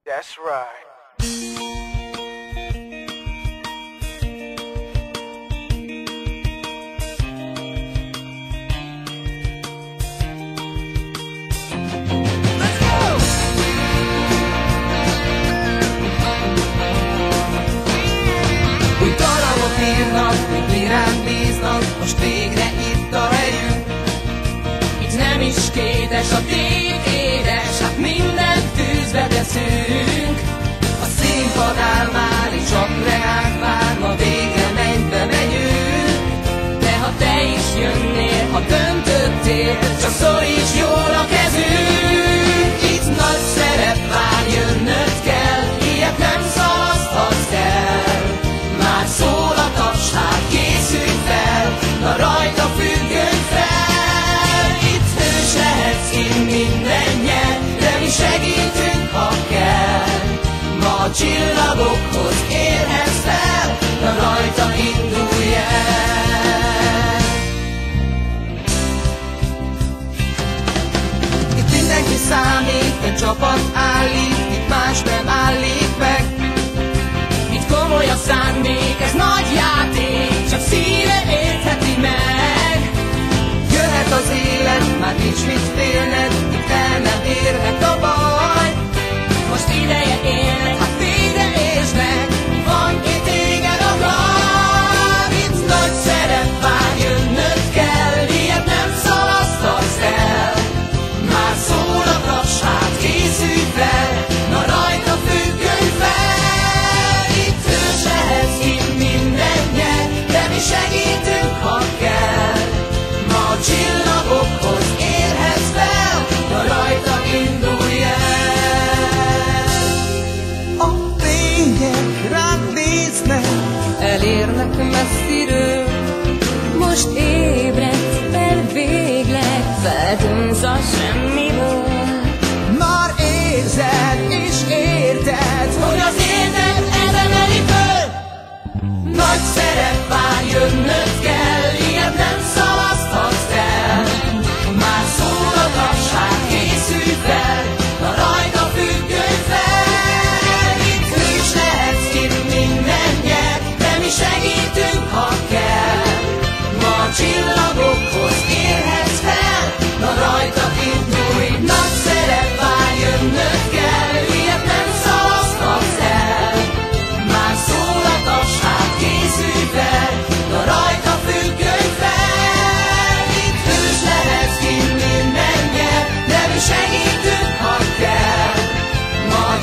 That's right. Ránk bíznak, most végre itt a helyünk. Itt nem is kétes, a tét édes, hát mindent tűzbe teszünk. A színpad áll már, és csak reánk vár, ma végre mennybe megyünk. De ha te is jönnél, ha döntöttél, csak szoríts jól a kezünk. Itt nagy szerep vár, jönnöd kell, ilyet nem szalaszthatsz el. Már szól a taps, hát készülj fel, na rajta függöny fel. Itt hős lehetsz, kint minden nyer, de mi segítünk, ha kell. Ma a csillagokhoz érhetsz fel, na rajta indulj el. Itt mindenki számít, egy csapat állít, itt más nem állít meg. Itt komoly a szándék, ez nagy játék, csak szíve értheti meg. Jöhet az élet, már nincs mit félned, itt el nem érhet a baj. Most ideje élnek, hát végre értsd meg, van itt téged a gáv. Itt nagy szerep vár, jönnöd kell, ilyet nem szalaszthatsz el. Már szól a taps, hát készülj fel, na rajta függöny fel. Itt hős lehetsz, kint minden nyer, de mi segítünk, ha kell. Ma a csillagokhoz érhetsz fel, na rajta indulj el. A fények rád néznek, elérnek messziről. Most ébredsz fel végleg, feltűnsz a semmiből. Már érzed és érted, hogy az életed emeli föl. Nagy szerep vár, jönnöd kell, ilyet nem szalaszthatsz el. Már szól a taps, hát készülj fel, na rajta függöny fel. Itt hős lehetsz, kint minden nyer, de mi segítünk, ha kell. Ma a csillagokhoz érhetsz fel, na rajta indulj. Nagy szerep vár, jönnöd kell, ilyet nem szalaszthatsz el. Már szól a taps, hát készülj fel, na rajta függöny fel. Itt hős lehetsz, kint minden nyer, de mi segítünk, ha kell. Ma a